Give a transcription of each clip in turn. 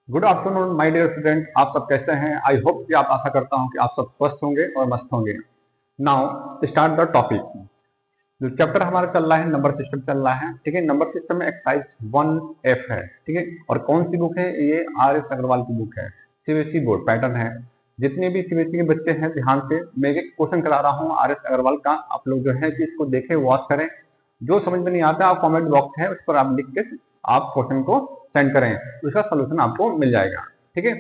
Good afternoon my dear student, आप सब कैसे हैं? आई होप कि आप आशा करता हूं कि आप सब स्वस्थ होंगे और मस्त होंगे। Now start the topic. जो चैप्टर हमारा चल रहा है नंबर सिस्टम चल रहा है, ठीक है। नंबर सिस्टम में एक्सरसाइज 1F है, ठीक है। और कौन सी बुक है? ये RS अग्रवाल की बुक है, CBSE बोर्ड पैटर्न है। जितने भी CBSE के बच्चे हैं ध्यान से, मैं एक क्वेश्चन करा रहा हूँ RS अग्रवाल का। आप लोग जो है कि इसको देखें, वॉच करें। जो समझ में नहीं आता आप कमेंट बॉक्स है उस पर आप लिख के आप क्वेश्चन को सेंड करें, तो इसका सोल्यूशन आपको मिल जाएगा, ठीक है।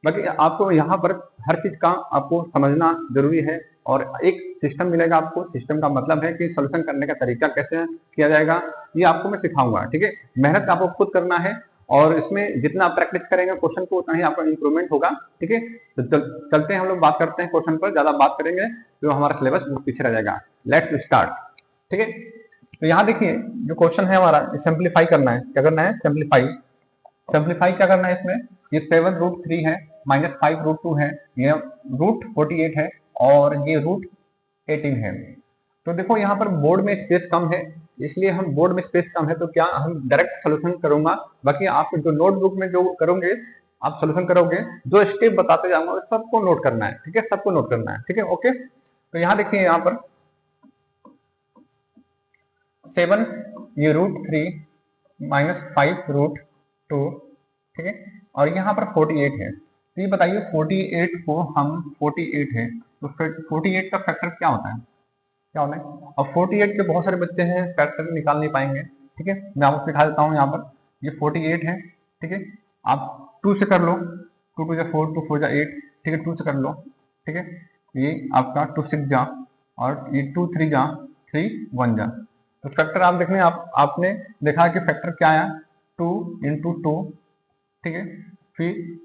बाकी आपको यहाँ पर हर चीज का आपको समझना जरूरी है और एक सिस्टम मिलेगा आपको। सिस्टम का मतलब है कि सोल्यूशन करने का तरीका कैसे किया जाएगा, ये आपको मैं सिखाऊंगा, ठीक है। मेहनत आपको खुद करना है और इसमें जितना आप प्रैक्टिस करेंगे क्वेश्चन को उतना ही आपका इंप्रूवमेंट होगा, ठीक है। तो चलते हैं हम लोग बात करते हैं क्वेश्चन पर। ज्यादा बात करेंगे तो हमारा सिलेबस पीछे रह जाएगा। लेट्स स्टार्ट, ठीक है। तो यहाँ देखिए जो क्वेश्चन है हमारा, सिंप्लीफाई करना है। क्या करना है? सिंप्लीफाई। सिंप्लीफाई क्या करना है इसमें? ये 7√3 है, -5√2 है, ये √48 है और ये √18 है। तो देखो यहाँ पर बोर्ड में स्पेस कम है, इसलिए हम बोर्ड में स्पेस कम है तो क्या हम डायरेक्ट सोल्यूशन करूंगा। बाकी आप जो नोटबुक में जो करोगे, आप सोल्यूशन करोगे, जो स्टेप बताते जाऊंगा सबको नोट करना है, ठीक है। सबको नोट करना है, ठीक है, ओके। तो यहाँ देखिए यहाँ पर 7 ये √3 -5√2, ठीक है। और यहाँ पर 48 है। तो ये बताइए 48 को हम 48 है तो 48 का फैक्टर क्या होता है? क्या होता है? अब 48 के बहुत सारे बच्चे हैं फैक्टर निकाल नहीं पाएंगे, ठीक है। मैं आपको सिखा देता हूँ। यहाँ पर ये 48 है, ठीक है। आप 2 से कर लो, 2 2 4, 2 4 8, ठीक है। 2 से कर लो, ठीक है। ये आपका 2 6 जा और ये 2 3 जा, 3 1 जा। तो फैक्टर आप देखने आपने देखा कि फैक्टर क्या आया? 2 × 2, ठीक है। फिर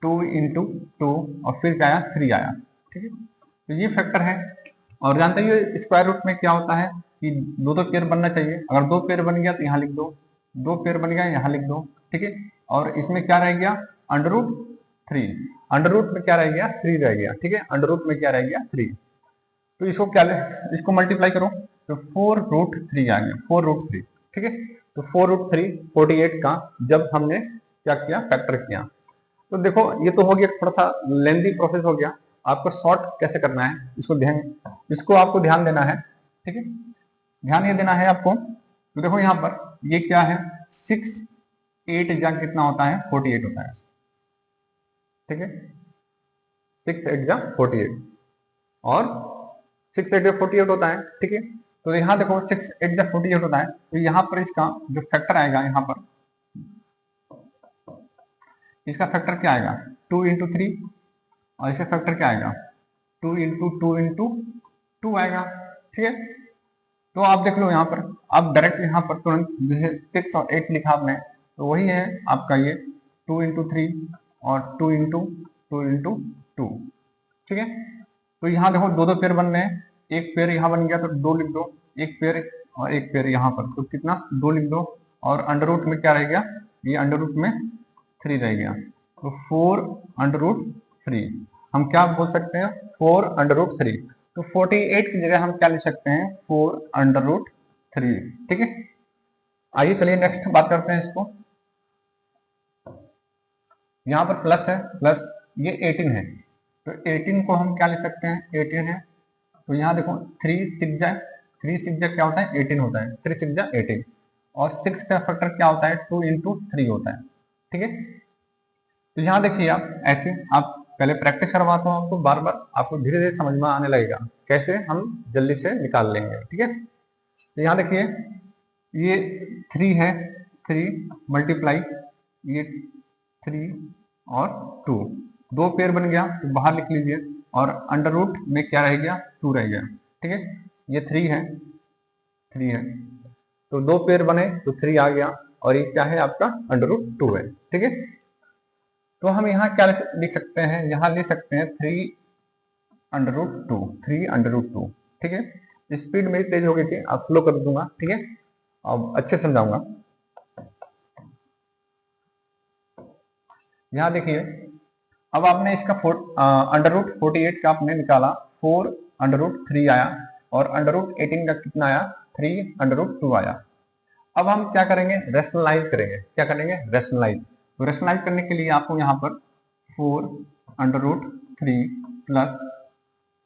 2 × 2 और फिर क्या आया? 3 आया, ठीक है। तो ये फैक्टर है। और जानते ही स्क्वायर रूट में क्या होता है कि दो पेयर बनना चाहिए। अगर 2 पेयर बन गया तो यहाँ लिख दो, 2 पेयर बन गया यहाँ लिख दो, ठीक है। और इसमें क्या रह गया? √3। अंडर रूट में क्या रह गया? 3 रह गया, ठीक है। अंडर रूट में क्या रह गया? 3। तो इसको क्या इसको मल्टीप्लाई करो तो 4√3 आ गया, 4√3, ठीक है। तो 4√3 48 का जब हमने क्या किया? फैक्टर किया। तो देखो ये तो हो गया, थोड़ा सा लेंदी प्रोसेस हो गया। आपको शॉर्ट कैसे करना है इसको आपको ध्यान देना है, ठीक है। ध्यान ये देना है आपको। तो देखो यहाँ पर ये क्या है? 6 8 जा कितना होता है? 48 होता है, ठीक है। 6 8 जा 48 और 6 8 जा 48 होता है, ठीक है। तो यहाँ देखो 6 8 जा 48 होता है। तो यहाँ पर इसका जो फैक्टर आएगा, यहाँ पर इसका फैक्टर क्या आएगा? 2 × 3 और इसका फैक्टर क्या आएगा? 2 × 2 × 2 आएगा, ठीक है। तो आप देख लो यहाँ पर, आप डायरेक्ट यहाँ पर तुरंत जैसे 6 और 8 लिखा आपने, तो वही है आपका ये 2 × 3 और 2 × 2 × 2, ठीक है। तो यहाँ देखो 2 पेयर बन रहे हैं, एक पेयर यहाँ बन गया तो 2 लिख दो, एक पेयर और एक पेयर यहाँ पर, तो कितना? 2 लिख दो। और अंडर रूट में क्या रह गया? ये अंडर रूट में 3 रह गया, तो 4√3। हम क्या बोल सकते हैं? 4√3। तो 48 की जगह हम क्या लिख सकते हैं? 4√3, ठीक है। आइए चलिए नेक्स्ट बात करते हैं इसको। यहाँ पर प्लस है, प्लस ये 18 है, तो 18 को हम क्या लिख सकते हैं? 18 है तो यहाँ देखो 3 6 जा, 3 6 जा क्या होता है? 18 होता है, 3 6 जा 18। और 6 का फैक्टर क्या होता है? 2 × 3 होता है, ठीक है। तो यहाँ देखिए आप ऐसे, आप पहले प्रैक्टिस करवाता हूँ आपको बार बार, आपको धीरे धीरे समझ में आने लगेगा कैसे हम जल्दी से निकाल लेंगे, ठीक है। तो यहाँ देखिए ये 3 है, 3 मल्टीप्लाई ये 3 और 2, 2 पेयर बन गया तो बाहर लिख लीजिए। और अंडर रूट में क्या रह गया? 2 रह गया, ठीक है। ये 3 है, 3 है तो 2 पेयर बने तो 3 आ गया और ये क्या है? आपका √2 है, ठीक है। तो हम यहाँ क्या लिख सकते हैं? यहाँ लिख सकते हैं 3√2, 3√2, ठीक है। स्पीड मेरी तेज हो गई थी, आप स्लो कर दूंगा, ठीक है। अब अच्छे समझाऊंगा। यहाँ देखिए अब आपने इसका √48 का आपने निकाला, 4√3 आया और √18 का कितना आया? 3√2 आया। अब हम क्या करेंगे? रैशनलाइज करेंगे। क्या करेंगे? रैशनलाइज। तो रेशनलाइज करने के लिए आपको यहाँ पर 4√3 प्लस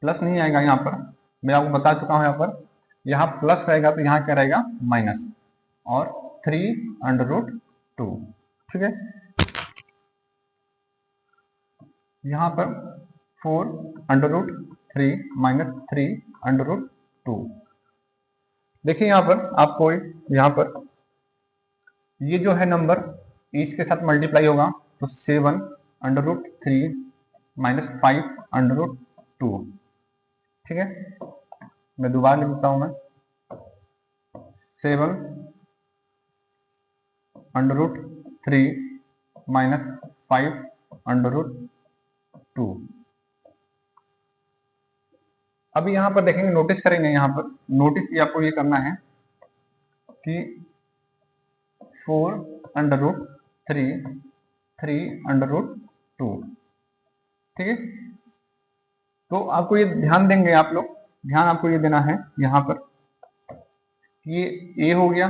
प्लस नहीं आएगा, यहाँ पर मैं आपको बता चुका हूँ, यहाँ प्लस रहेगा तो यहाँ क्या रहेगा माइनस, और 3√2, ठीक है। यहाँ पर 4√3 माइनस 3√2। देखिए यहाँ पर आपको यहाँ पर ये जो है नंबर इसके साथ मल्टीप्लाई होगा तो 7√3 माइनस 5√2, ठीक है। मैं दोबारा लिखता हूं, मैं 7√3 माइनस 5√2। अभी यहाँ पर देखेंगे, नोटिस करेंगे, यहाँ पर नोटिस ये आपको ये करना है कि 4√3 ठीक है। तो आपको ये ध्यान देंगे, आप लोग ध्यान आपको ये देना है यहाँ पर, ये a हो गया,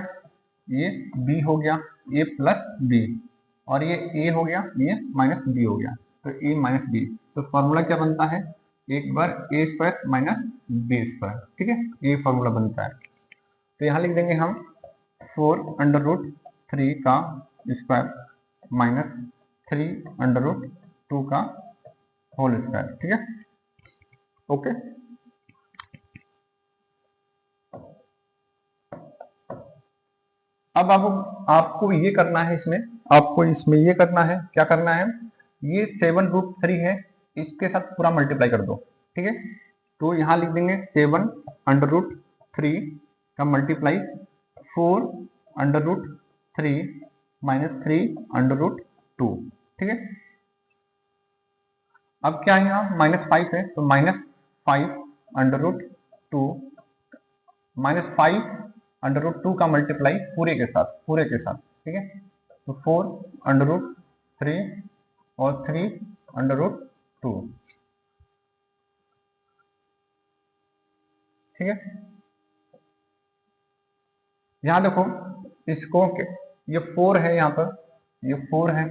ये b हो गया, a प्लस b, और ये a हो गया, ये माइनस b हो गया, तो a माइनस b। तो फॉर्मूला क्या बनता है, एक बार a square minus b square, ठीक है, ये फॉर्मूला बनता है। तो यहाँ लिख देंगे हम 4√3 का स्क्वायर माइनस 3√2 का होल स्क्वायर, ठीक है, ओके। अब आपको ये करना है, इसमें ये करना है, क्या करना है, ये 7√3 है, इसके साथ पूरा मल्टीप्लाई कर दो, ठीक है। तो यहाँ लिख देंगे 7√3 का मल्टीप्लाई 4√3 माइनस 3√2, ठीक है। अब क्या है, यहाँ -5 है, तो -5√2 माइनस 5√2 का मल्टीप्लाई पूरे के साथ, ठीक है। तो 4√3 और 3√2, ठीक है। यहां देखो, इसको ये 4 है, यहाँ पर ये 4 है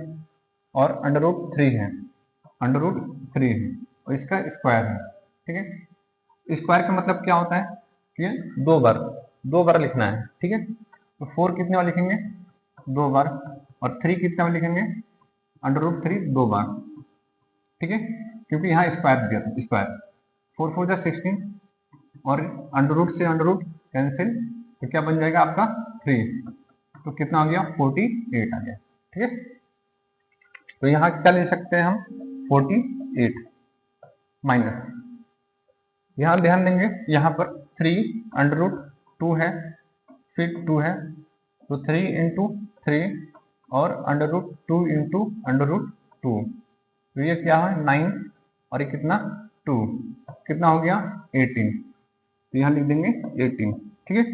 और √3 है, और इसका स्क्वायर है, ठीक है। स्क्वायर का मतलब क्या होता है, ये दो बार लिखना है, ठीक है। तो 4 कितने बार लिखेंगे, 2 बार, और 3 कितने बार लिखेंगे, √3 2 बार, ठीक है, क्योंकि यहाँ स्क्वायर दिया था, स्क्वायर 4 4 16, और अंडर से अंडर कैंसिल, तो क्या बन जाएगा आपका 3, तो कितना आ गया 48 आ गया, ठीक है। तो यहाँ क्या ले सकते हैं हम, 48 माइनस, यहाँ ध्यान देंगे, यहाँ पर 3√2 है, फिर 2 है, तो 3 इंटू 3 और √2 इंटू √2, तो ये क्या है 9, और ये कितना 2, कितना हो गया 18, तो यहाँ लिख देंगे 18, ठीक है।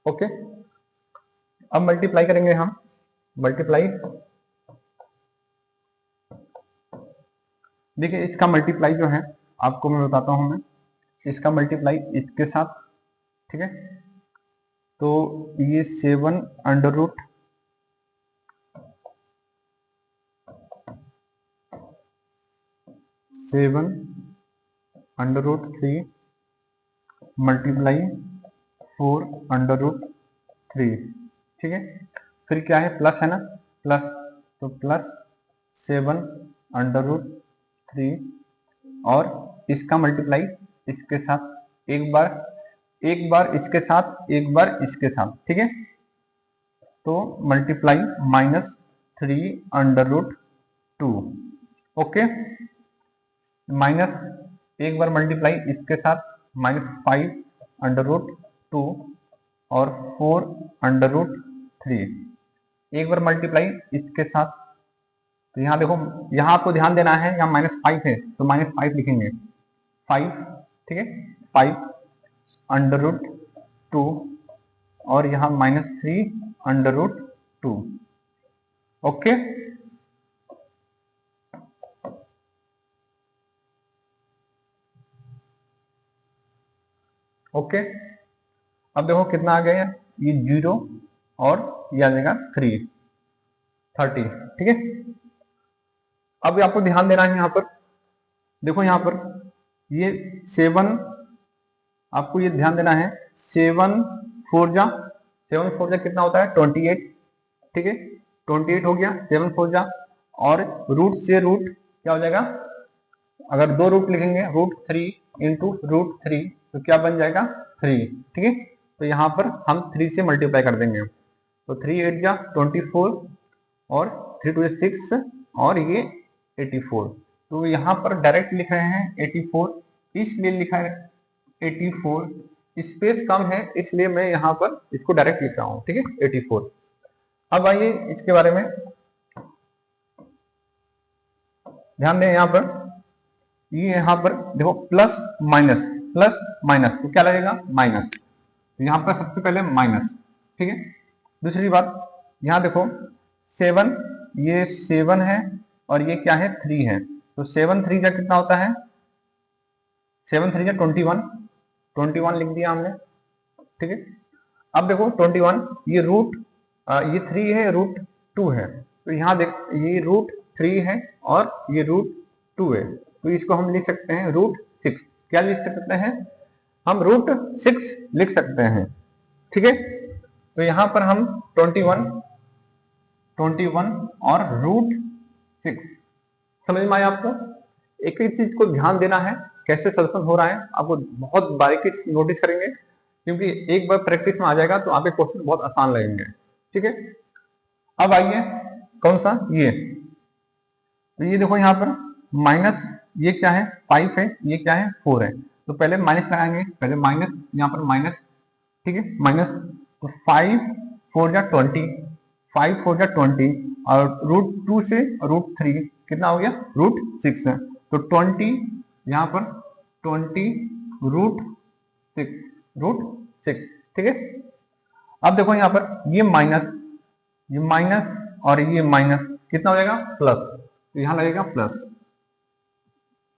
ओके, अब मल्टीप्लाई करेंगे हम, मल्टीप्लाई, देखिए इसका मल्टीप्लाई जो है आपको मैं बताता हूं, मैं इसका मल्टीप्लाई इसके साथ, ठीक है। तो ये 7√3 मल्टीप्लाई 4√3, ठीक है। फिर क्या है, प्लस है ना, प्लस, तो प्लस 7√3, और इसका मल्टीप्लाई इसके साथ, एक बार इसके साथ, एक बार इसके साथ, ठीक है। तो मल्टीप्लाई -3√2, ओके, माइनस, एक बार मल्टीप्लाई इसके साथ -5√2 और 4√3, एक बार मल्टीप्लाई इसके साथ, तो यहाँ देखो, यहाँ आपको ध्यान देना है, यहाँ -5 है तो -5 लिखेंगे, 5, ठीक है, 5√2 और यहाँ -3√2, ओके। ओके, अब देखो कितना आ गया, ये 0 और ये आ जाएगा 3, 30, ठीक है। अब आपको ध्यान देना है यहाँ पर, देखो यहाँ पर ये 7, आपको ये ध्यान देना है, 7 4 जा कितना होता है 28, ठीक है, 28 हो गया 7 4 जा, और रूट से रूट क्या हो जाएगा, अगर 2 रूट लिखेंगे √3 इंटू √3 तो क्या बन जाएगा 3, ठीक है। तो यहाँ पर हम 3 से मल्टीप्लाई कर देंगे, तो 3 8 जा 24 और 3 2 6 और ये 84, तो यहाँ पर डायरेक्ट लिख रहे हैं 84, इसलिए लिखा है 84, स्पेस कम है इसलिए मैं यहाँ पर इसको डायरेक्ट लिख रहा हूँ, ठीक है 84। अब आइए इसके बारे में ध्यान दें, यहाँ पर ये यहाँ पर देखो प्लस माइनस तो क्या लगेगा माइनस, तो यहाँ पर सबसे पहले माइनस, ठीक है। दूसरी बात यहाँ देखो 7, ये 7 है और ये क्या है 3 है, तो 7 3 जा कितना होता है, 7 3 जा 21 लिख दिया हमने, ठीक है। अब देखो 21, ये ये 3 है √2 है, तो यहाँ देख ये √3 है और ये √2 है, तो इसको हम लिख सकते हैं √6, क्या लिख सकते हैं हम √6 लिख सकते हैं, ठीक है। तो यहाँ पर हम 21 और √6, समझ में आया आपको। एक ही चीज को ध्यान देना है, कैसे सॉल्यूशन हो रहा है आपको बहुत बारीकी नोटिस करेंगे, क्योंकि एक बार प्रैक्टिस में आ जाएगा तो आपके क्वेश्चन बहुत आसान लगेंगे, ठीक है। अब आइए कौन सा ये, तो ये देखो यहाँ पर माइनस, ये क्या है 5 है, ये क्या है 4 है, तो पहले माइनस लगाएंगे, पहले माइनस, यहाँ पर माइनस, ठीक है माइनस, तो 5 4 जा 20, 5 4 जा 20 और √2 से √3 कितना हो गया √6 है, तो 20 यहाँ पर 20 √6, ठीक है। अब देखो यहाँ पर ये माइनस और ये माइनस कितना हो जाएगा प्लस, तो यहाँ लगेगा प्लस,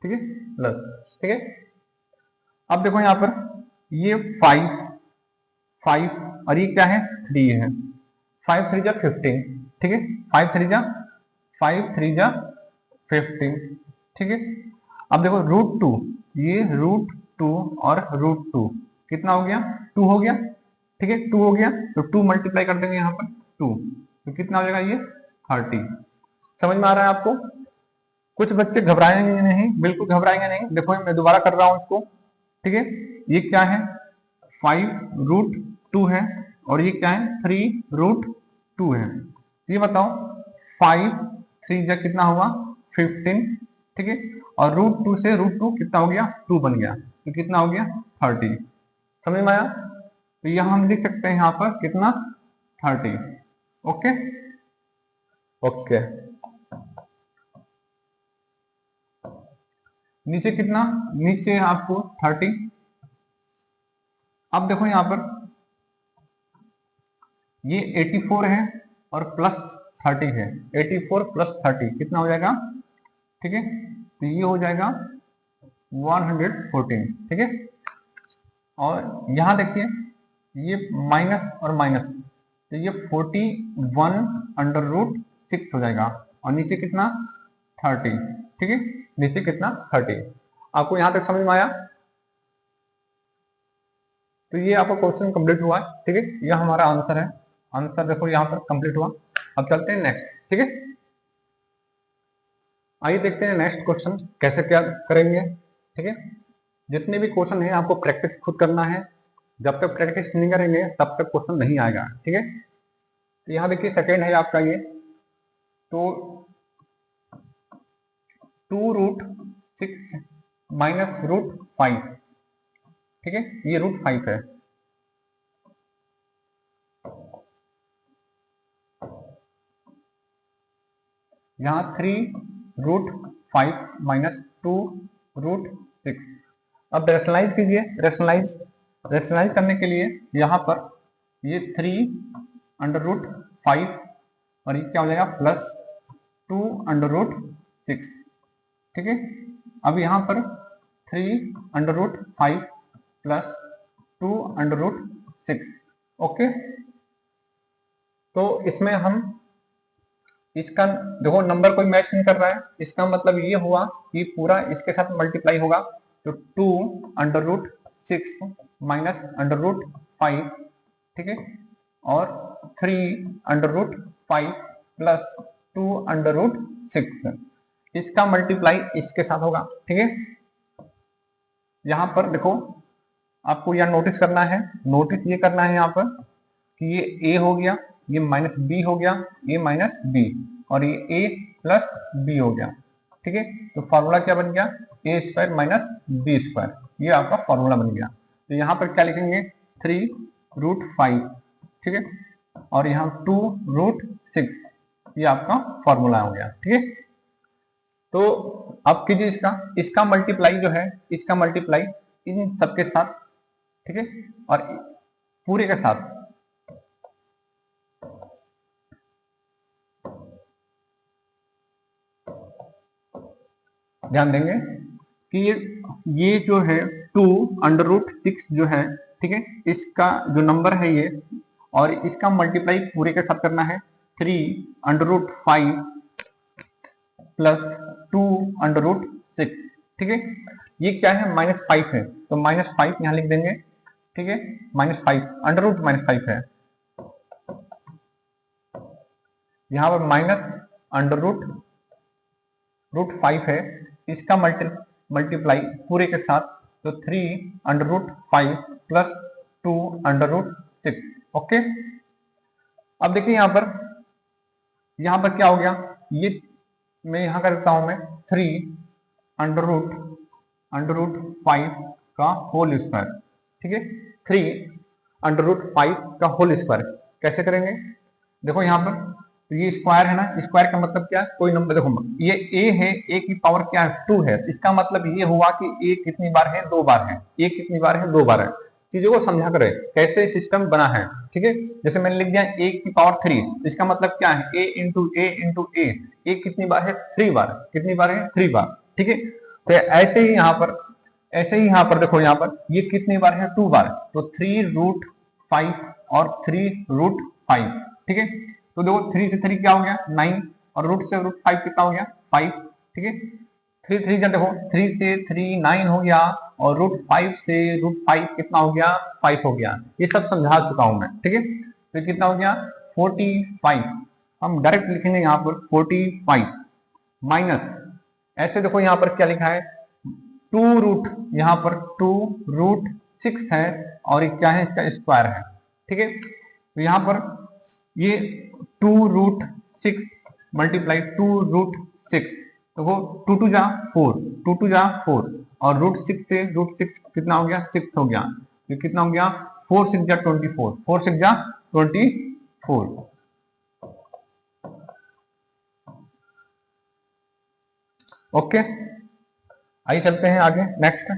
ठीक है प्लस, ठीक है। अब देखो यहाँ पर ये 5 और ये क्या है 3 है, 5 3 जा 15, ठीक है 5 3 जा 15, ठीक है। अब देखो √2, ये √2 और √2 कितना हो गया 2 हो गया, ठीक है 2 हो गया, तो 2 मल्टीप्लाई कर देंगे यहाँ पर 2, तो कितना हो जाएगा ये 30। समझ में आ रहा है आपको। कुछ बच्चे घबराएंगे नहीं, बिल्कुल घबराएंगे नहीं, देखो मैं दोबारा कर रहा हूं इसको, ठीक है। ये क्या है 5 √2 है और ये क्या है 3 √2 है, ये बताओ 5 3 जा कितना हुआ 15, ठीक है, और √2 से √2 कितना हो गया 2 बन गया, तो कितना हो गया 30। समझ में आया, तो यहां हम लिख सकते हैं यहाँ पर कितना 30, ओके ओके। नीचे कितना, नीचे आपको 30। अब देखो यहां पर ये 84 है और प्लस 30 है, 84 प्लस 30 कितना हो जाएगा, ठीक है, तो ये हो जाएगा 114, ठीक है। और यहां देखिए ये माइनस और माइनस, तो ये 41√6 हो जाएगा और नीचे कितना 30, ठीक है, नीचे कितना 30। आपको यहां तक समझ में आया, तो ये आपका क्वेश्चन कंप्लीट हुआ, ठीक है, यह हमारा आंसर है, आंसर देखो यहाँ पर कंप्लीट हुआ। अब चलते हैं नेक्स्ट, ठीक है, आइए देखते हैं नेक्स्ट क्वेश्चन कैसे क्या करेंगे, ठीक है। जितने भी क्वेश्चन है आपको प्रैक्टिस खुद करना है, जब तक प्रैक्टिस नहीं करेंगे तब तक क्वेश्चन नहीं आएगा, ठीक है। तो यहाँ देखिए सेकेंड है आपका ये, तो 2√6 माइनस √5, ठीक है, ये √5 है, यहाँ 3√5 माइनस 2√6। अब रेशनलाइज कीजिए, रेशनलाइज करने के लिए यहाँ पर ये 3√5 और ये क्या हो जाएगा प्लस 2√6, ठीक है। अब यहाँ पर 3√5 प्लस 2√6। ओके, तो इसमें हम इसका देखो नंबर कोई मैच नहीं कर रहा है, इसका मतलब ये हुआ कि पूरा इसके साथ मल्टीप्लाई होगा, तो 2√6 माइनस √5, ठीक है, और 3√5 प्लस 2√6, इसका मल्टीप्लाई इसके साथ होगा, ठीक है। यहां पर देखो आपको यह नोटिस करना है, नोटिस ये करना है यहाँ पर कि ये a हो गया, ये माइनस b हो गया, ये माइनस b, और ये a प्लस b हो गया, ठीक है। तो फॉर्मूला क्या बन गया, a² माइनस b², ये आपका फॉर्मूला बन गया। तो यहाँ पर क्या लिखेंगे, 3√5, ठीक है, और यहाँ 2√6, ये आपका फॉर्मूला हो गया, ठीक है। तो अब कीजिए इसका मल्टीप्लाई जो है, इसका मल्टीप्लाई इन सबके साथ, ठीक है, और पूरे के साथ, ध्यान देंगे कि ये जो है 2√6 जो है, ठीक है, इसका जो नंबर है ये, और इसका मल्टीप्लाई पूरे के साथ करना है, 3√5 प्लस 2√6, ठीक है। ये क्या है, -5 है, तो -5 यहां लिख देंगे, ठीक है, -5 √-5 है, यहां पर -√5 है, इसका मल्टीप्लाई पूरे के साथ, तो 3√5 प्लस 2√6। ओके, अब देखिए यहां पर क्या हो गया, ये मैं यहां करता हूं, मैं 3√5 का होल स्क्वायर, ठीक है, 3√5 का होल स्क्वायर कैसे करेंगे, देखो यहां पर तो ये स्क्वायर है ना, स्क्वायर का मतलब क्या है, कोई नंबर, देखो ये a है, a की पावर क्या है, 2 है, इसका मतलब ये हुआ कि a कितनी बार है, 2 बार है, a कितनी बार है, 2 बार है। चीजों को समझा करें कैसे सिस्टम बना है, ठीक है। जैसे मैंने लिख दिया a की पावर 3, इसका मतलब क्या है, a इंटू a कितनी बार है, 3 बार, कितनी बार है, 3 बार, ठीक है। तो ऐसे ही यहाँ पर देखो, यहाँ पर ये कितनी बार है, 2 बार, तो 3√5 और 3√5, ठीक है। तो देखो 3 से 3 क्या हो गया, 9, और रूट से √5 कितना हो गया, 5, ठीक है। 3 जब देखो 3 से 3 9 हो गया, और √5 से √5 कितना हो गया, 5 हो गया। ये सब समझा चुका हूं मैं, ठीक है। तो कितना हो गया, 45, हम डायरेक्ट लिखेंगे यहाँ पर 45 माइनस, ऐसे देखो यहाँ पर क्या लिखा है, 2 यहाँ पर 2√6 है, और क्या है, इसका स्क्वायर है, ठीक है। तो यहाँ पर ये 2√6 मल्टीप्लाई 2√6, तो वो 2 जा 4, 2 जा 4, और √6 से √6 कितना हो गया, 6 हो गया, ये कितना हो गया, 4 6 जा 24, 4 6 जा 24। ओके, आइए चलते हैं आगे, नेक्स्ट।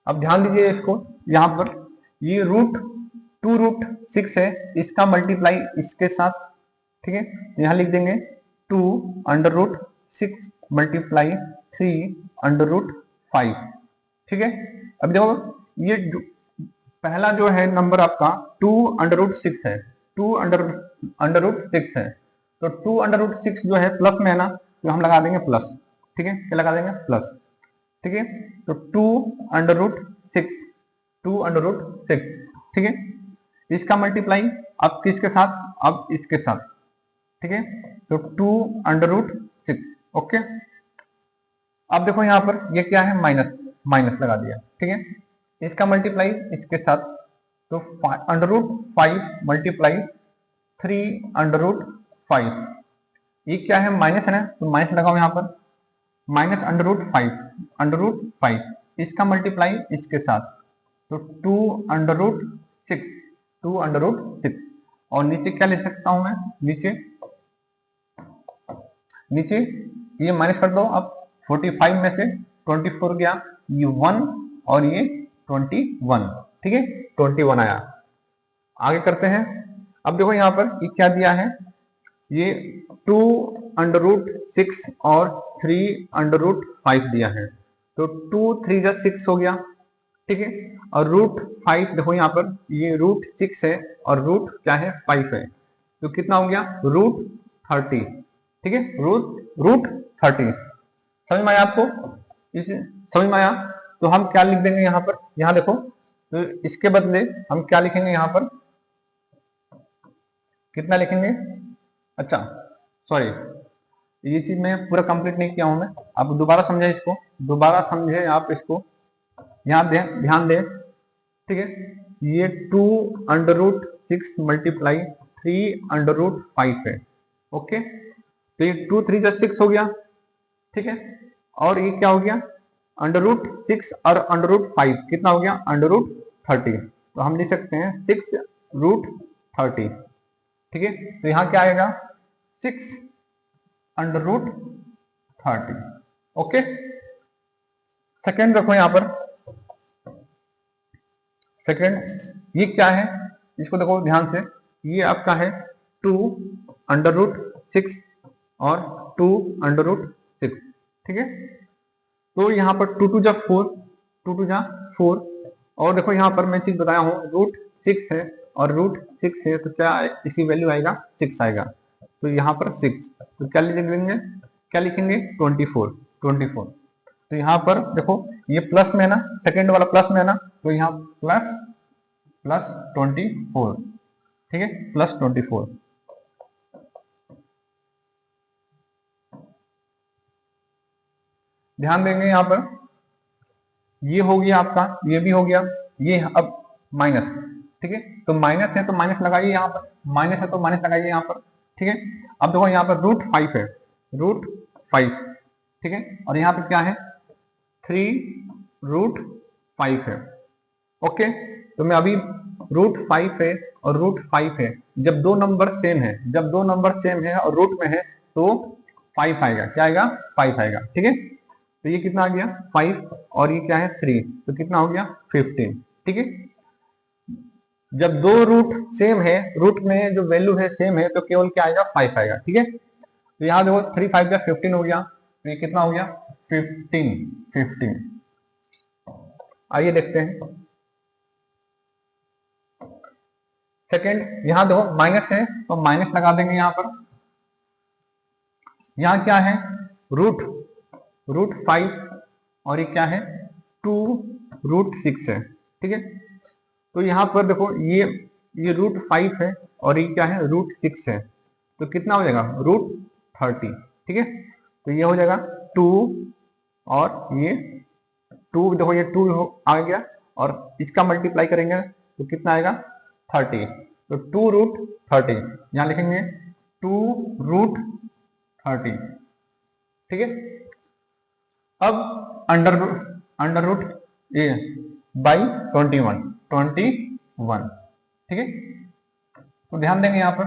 अब ध्यान दीजिए इसको, यहां पर ये 2√6 है, इसका मल्टीप्लाई इसके साथ, ठीक है, यहां लिख देंगे 2√6 मल्टीप्लाई 3√5, ठीक है। अब देखो ये पहला जो है नंबर आपका 2√6 है, 2√6 है, तो 2√6 जो है प्लस में है ना, तो हम लगा देंगे प्लस, ठीक है, क्या लगा देंगे, प्लस, ठीक है। तो 2√6, ठीक है, इसका मल्टीप्लाई अब किसके साथ, अब इसके साथ, ठीक है, तो 2√6। ओके, अब देखो यहां पर ये क्या है, माइनस लगा दिया, ठीक है, इसका मल्टीप्लाई इसके साथ, तो √5 मल्टीप्लाई 3√5, ये क्या है, माइनस है ना, तो माइनस लगाओ यहां पर, माइनस √5, इसका मल्टीप्लाई इसके साथ, तो 2√6, और नीचे क्या ले सकता हूं मैं, नीचे ये माइनस कर दो, अब 45 में से 24 गया, ये 1 और ये 21, ठीक है, 21 आया। आगे करते हैं, अब देखो यहाँ पर ये क्या दिया है, ये 2√6 और 3√5 दिया है, तो 2 3 जा 6 हो गया, ठीक है। और √5 देखो यहाँ पर ये √6 है और रूट क्या है 5 है, तो कितना हो गया √30, ठीक है, √30। समझ में आया आपको? इस समझ में आया? तो हम क्या लिख देंगे यहाँ पर, यहाँ देखो, तो इसके बदले हम क्या लिखेंगे यहाँ पर, कितना लिखेंगे? अच्छा सॉरी, ये चीज मैं पूरा कंप्लीट नहीं किया हूं मैं, आप दोबारा समझे इसको, दोबारा समझे आप इसको, यहाँ ध्यान दें, ठीक है। ये 2√6 मल्टीप्लाई 3√5 है, ओके। तो ये 2 3 जा 6 हो गया, ठीक है। और ये क्या हो गया √6 और √5 कितना हो गया √30, तो हम लिख सकते हैं 6√30, ठीक है। तो यहाँ क्या आएगा 6√30, ओके। सेकेंड रखो यहाँ पर, सेकेंड ये क्या है, इसको देखो ध्यान से, ये आपका है 2√6 और 2√6, ठीक है। तो यहाँ पर 2 2 जा 4, 2 2 जा 4, और देखो यहाँ पर मैं चीज बताया हूँ √6 है और √6 है, तो क्या इसकी वैल्यू आएगा 6 आएगा, तो यहाँ पर 6, तो क्या लिख देंगे, क्या लिखेंगे 24। तो यहाँ पर देखो ये प्लस में है ना, सेकेंड वाला प्लस में है ना, तो यहाँ प्लस 24, ठीक है, प्लस 24। ध्यान देंगे यहाँ पर, ये हो गया आपका, ये भी हो गया, ये अब माइनस, ठीक है। तो माइनस है तो माइनस लगाइए यहाँ पर, माइनस है तो माइनस लगाइए यहाँ पर, ठीक है। अब देखो यहाँ पर √5 है, √5, ठीक है, और यहाँ पे क्या है 3√5 है, ओके। तो मैं अभी √5 है और √5 है, जब दो नंबर सेम है, जब दो नंबर सेम है और रूट में है तो 5 आएगा, क्या आएगा 5 आएगा, ठीक है। तो ये कितना आ गया 5 और ये क्या है 3, तो कितना हो गया 15, ठीक है। जब दो रूट सेम है, रूट में जो वैल्यू है सेम है, तो केवल क्या आएगा 5 आएगा, ठीक है। तो यहाँ देखो 3 5 का 15 हो गया, तो ये कितना हो गया 15। आइए देखते हैं सेकेंड, यहाँ देखो माइनस है तो माइनस लगा देंगे यहाँ पर, यहाँ क्या है √5 और ये क्या है 2√6 है, ठीक है। तो यहाँ पर देखो ये √5 है और ये क्या है √6 है, तो कितना हो जाएगा √30, ठीक है। तो ये हो जाएगा 2 और ये 2, देखो ये 2 आ गया और इसका मल्टीप्लाई करेंगे तो कितना आएगा 30, तो 2√30 यहाँ लिखेंगे 2√30, ठीक है। अब अंडर रूट ए बाई 21, ठीक है। तो ध्यान देंगे यहाँ पर,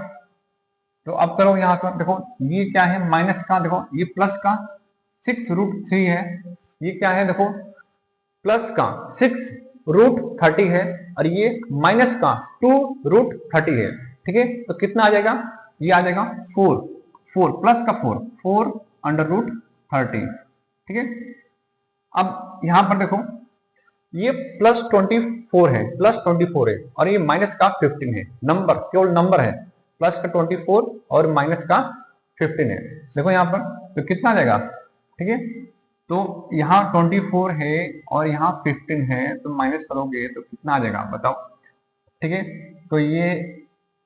तो अब करो यहाँ पर देखो ये क्या है माइनस का, देखो ये प्लस का 6√3 है, ये क्या है देखो प्लस का 6√30 है और ये माइनस का 2√30 है, ठीक है। तो कितना आ जाएगा, ये आ जाएगा 4 प्लस का 4 ठीक है। अब यहां पर देखो ये +24 है, +24 है और ये माइनस का 15 है, नंबर केवल नंबर है, प्लस का 24 और माइनस का 15 है। देखो यहाँ पर तो कितना आ जाएगा, ठीक है। तो यहाँ 24 है और यहाँ 15 है, तो माइनस करोगे तो कितना आ जाएगा बताओ, ठीक है। तो ये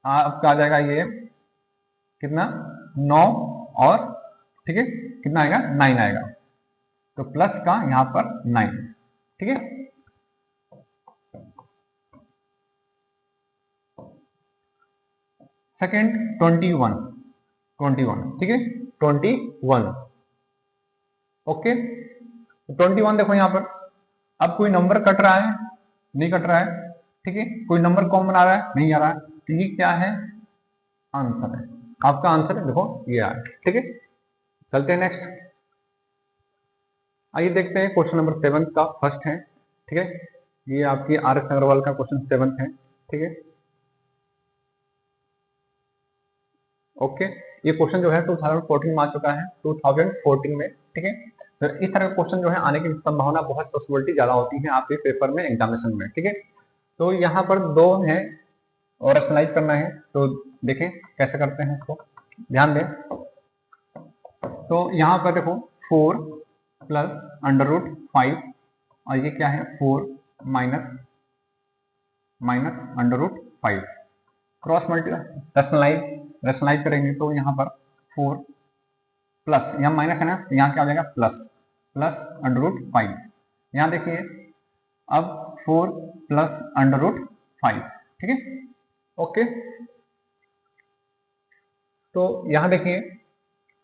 आपका आ जाएगा ये कितना 9 और ठीक है कितना आएगा 9 आएगा, तो प्लस का यहाँ पर 9, ठीक है। सेकेंड 21, ठीक है 21, ओके। 21 देखो यहाँ पर, अब कोई नंबर कट रहा है नहीं कट रहा है, ठीक है, कोई नंबर कॉमन आ रहा है नहीं आ रहा है, तो ये क्या है आंसर है, आपका आंसर है देखो ये आ रहा है, ठीक है। चलते हैं नेक्स्ट, आइए देखते हैं क्वेश्चन नंबर 7 का फर्स्ट है, ठीक है। ये आपकी RS अग्रवाल का क्वेश्चन 7 है, ठीक है, ओके। ये क्वेश्चन जो है 2014 में आ चुका है, 2014 में, ठीक है। तो इस तरह का क्वेश्चन जो है आने की संभावना, बहुत पॉसिबिलिटी ज्यादा होती है आपके पेपर में, एग्जामिनेशन में, ठीक है। तो यहाँ पर 2 है और रैशनलाइज करना है, तो देखें कैसे करते हैं इसको, ध्यान दें। तो यहाँ पर देखो 4 प्लस अंडर रूट 5 और ये क्या है 4 minus under root 5, cross multiply rationalise करेंगे तो यहाँ पर 4 प्लस, यहाँ माइनस है ना, यहाँ क्या हो जाएगा प्लस अंडर रूट 5। यहाँ देखिए अब 4 प्लस अंडर रूट 5, ठीक है, ओके। तो यहाँ देखिए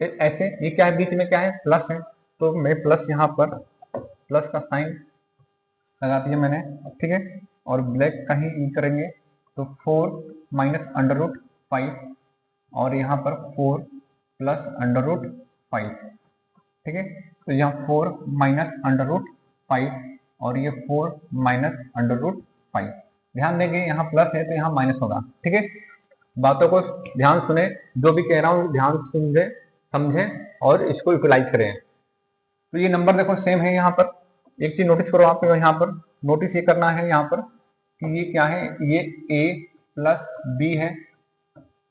ऐसे, ये क्या है बीच में क्या है प्लस है, तो मैं प्लस यहाँ पर प्लस का साइन लगा दिया मैंने, ठीक है। और ब्लैक का ही यूज करेंगे, तो 4 माइनस अंडर रूट 5 और यहाँ पर 4 प्लस अंडर रूट 5, ठीक है। तो यहाँ 4 माइनस अंडर रूट 5 और ये 4 माइनस अंडर रूट 5। ध्यान देंगे यहाँ प्लस है तो यहाँ माइनस होगा, ठीक है। बातों को ध्यान सुने, जो भी कह रहा हूँ ध्यान समझे और इसको इक्वलाइज करें। तो ये नंबर देखो सेम है यहाँ पर, एक चीज नोटिस करो आप, यहाँ पर नोटिस ये करना है यहाँ पर कि ये क्या है, ये a प्लस बी है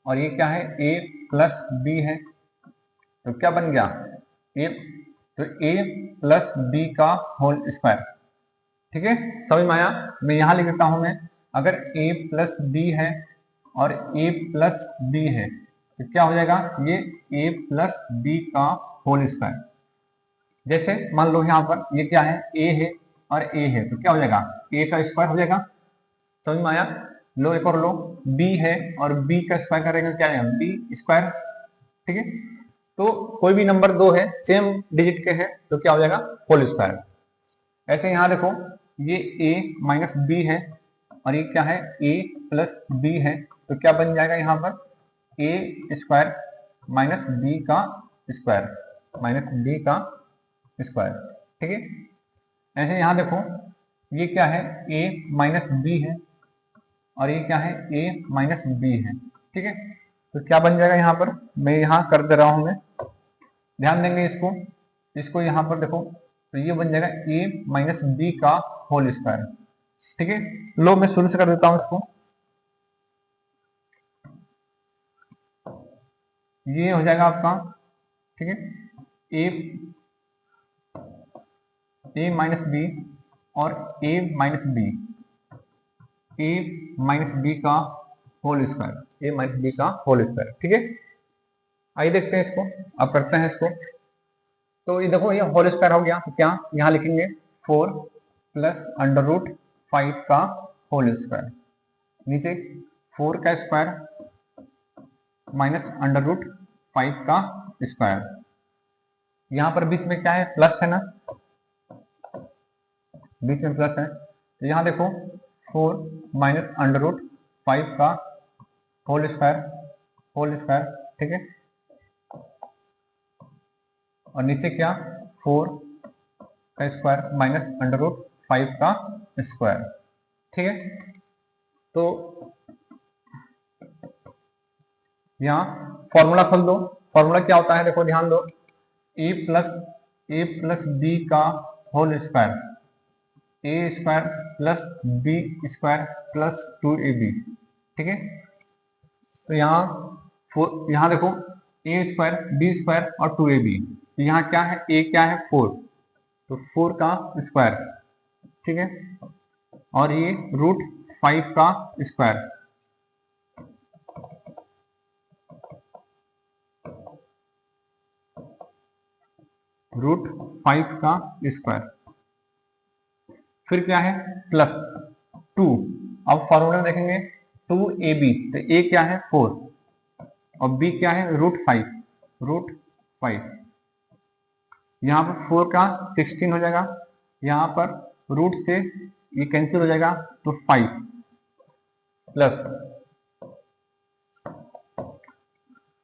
और ये क्या है a प्लस बी है, तो क्या बन गया a, तो a प्लस बी का होल स्क्वायर, ठीक है। समझ में आया? मैं यहाँ लिख देता हूं, मैं अगर a प्लस बी है और a प्लस बी है तो क्या हो जाएगा, ये a प्लस बी का होल स्क्वायर। जैसे मान लो यहाँ पर ये क्या है a है और a है, तो क्या हो जाएगा a का स्क्वायर हो जाएगा। समझ में आया? लो एक और लो, b है और b का स्क्वायर करेंगे क्या है b स्क्वायर, ठीक है। तो कोई भी नंबर 2 है सेम डिजिट के हैं तो क्या हो जाएगा होल स्क्वायर। ऐसे यहाँ देखो ये a माइनस बी है और ये क्या है a प्लस बी है, तो क्या बन जाएगा यहाँ पर a स्क्वायर माइनस बी का स्क्वायर, माइनस बी का स्क्वायर, ठीक है। ऐसे यहाँ देखो ये क्या है a माइनस बी है और ये क्या है a माइनस बी है, ठीक है। तो क्या बन जाएगा यहाँ पर, मैं यहाँ कर दे रहा हूं, मैं ध्यान देंगे इसको यहाँ पर देखो, तो ये बन जाएगा a माइनस बी का होल स्क्वायर, ठीक है। लो मैं शुरू से कर देता हूं इसको, ये हो जाएगा आपका, ठीक है, a माइनस बी और a minus B, a minus B का whole square, a minus B का होल स्क्वायर, ठीक है। आइए देखते हैं इसको, अब करते हैं इसको। तो ये देखो ये होल स्क्वायर हो गया, तो क्या यहाँ लिखेंगे 4 प्लस अंडर रूट 5 का होल स्क्वायर, नीचे 4 का स्क्वायर माइनस अंडर रूट 5 का स्क्वायर, यहाँ पर बीच में क्या है प्लस है ना, बीच में प्लस है, तो यहाँ देखो 4 माइनस अंडर रूट 5 का होल स्क्वायर, ठीक है। और नीचे क्या 4 का स्क्वायर माइनस अंडर रूट 5 का स्क्वायर, ठीक है। तो यहाँ फॉर्मूला खोल दो, फॉर्मूला क्या होता है देखो ध्यान दो, ए प्लस बी का whole square, A square plus B square plus 2ab, ठीक है। तो यहाँ देखो ए स्क्वायर बी स्क्वायर और 2ab, यहाँ क्या है a क्या है 4, तो 4 का स्क्वायर, ठीक है, और ये रूट 5 का स्क्वायर, रूट 5 का स्क्वायर, फिर क्या है प्लस 2, अब फॉर्मूला देखेंगे 2ab, तो a क्या है 4 और b क्या है रूट 5, यहाँ पर 4 का 16 हो जाएगा, यहाँ पर रूट से ये कैंसिल हो जाएगा तो 5 प्लस,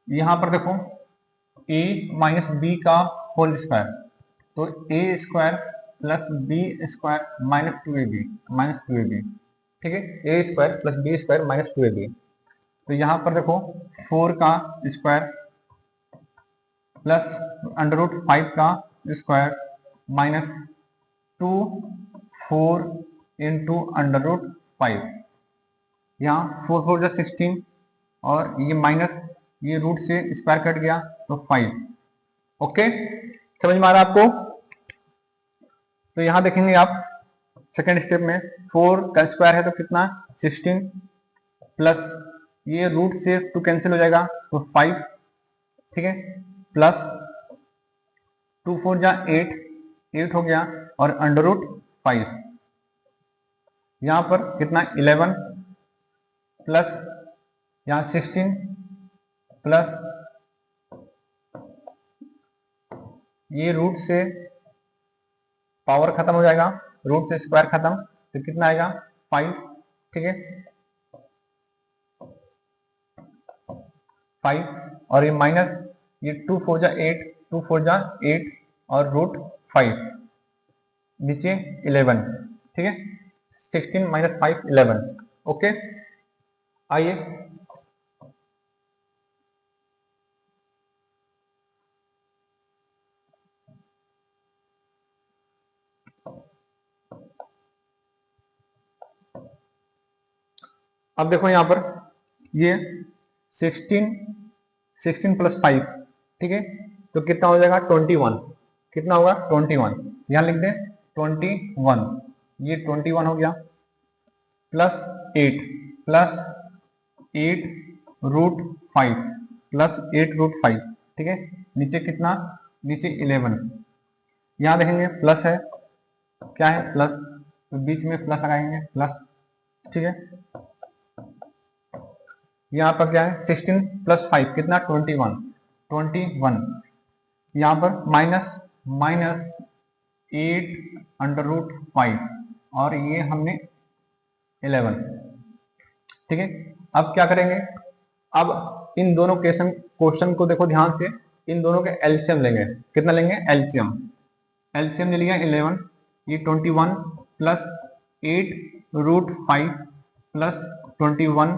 यहाँ पर देखो a माइनस बी का होल स्क्वायर, तो a square plus B square minus 2ab, ठीक है, a square plus B square minus 2ab। तो यहाँ पर देखो 4 का स्क्वायर प्लस अंडर रूट 5 का square minus 2 4 into under root 5, यहाँ 4 4 जा 16 और ये माइनस ये रूट से स्क्वायर कट गया तो 5। ओके, समझ में आ रहा है आपको? तो यहां देखेंगे आप सेकेंड स्टेप में 4 का स्क्वायर है तो कितना 16 प्लस ये रूट से 2 कैंसिल हो जाएगा तो 5, ठीक है, प्लस 2 4 जा 8 8 हो गया और अंडर रूट 5, यहां पर कितना 11 प्लस यहां 16 प्लस ये रूट से पावर खत्म हो जाएगा, रूट से स्क्वायर खत्म तो कितना आएगा 5, ठीक है 5 और ये माइनस ये 2 4 जा 8 2 4 जा 8 और रूट 5 नीचे 11, ठीक है 16 माइनस 5 11। ओके, आइए अब देखो यहां पर ये 16 प्लस 5, ठीक है तो कितना हो जाएगा 21, कितना होगा 21, यहां लिख दें 21, ये 21 हो गया प्लस 8 रूट 5 प्लस 8 रूट 5, ठीक है नीचे कितना नीचे 11, यहां देखेंगे प्लस है, क्या है प्लस तो बीच में प्लस लगाएंगे प्लस, ठीक है यहाँ पर क्या है 16 प्लस 5 कितना 21, यहाँ पर माइनस 8 अंडर रूट 5 और ये हमने 11, ठीक है। अब क्या करेंगे, अब इन दोनों क्वेश्चन को देखो ध्यान से, इन दोनों के एलसीएम लेंगे, कितना लेंगे एलसीएम ले लिया 11, ये 21 प्लस 8 रूट 5 प्लस 21,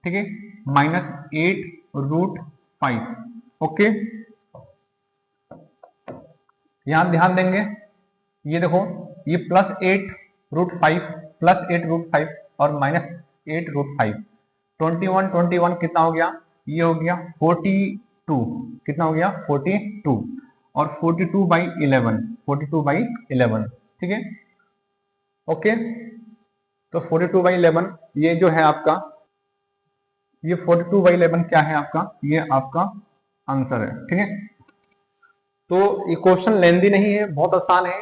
ठीक है माइनस 8 रूट 5। ओके, यहां ध्यान देंगे, ये देखो ये प्लस 8 रूट 5 प्लस 8 रूट 5 और माइनस 8 रूट 5, 21 कितना हो गया, ये हो गया 42, कितना हो गया 42 और 42/11, ठीक है ओके। तो 42/11 ये जो है आपका, ये 42/11 क्या है आपका, ये आपका आंसर है, ठीक है। तो ये क्वेश्चन लेंदी नहीं है, बहुत आसान है,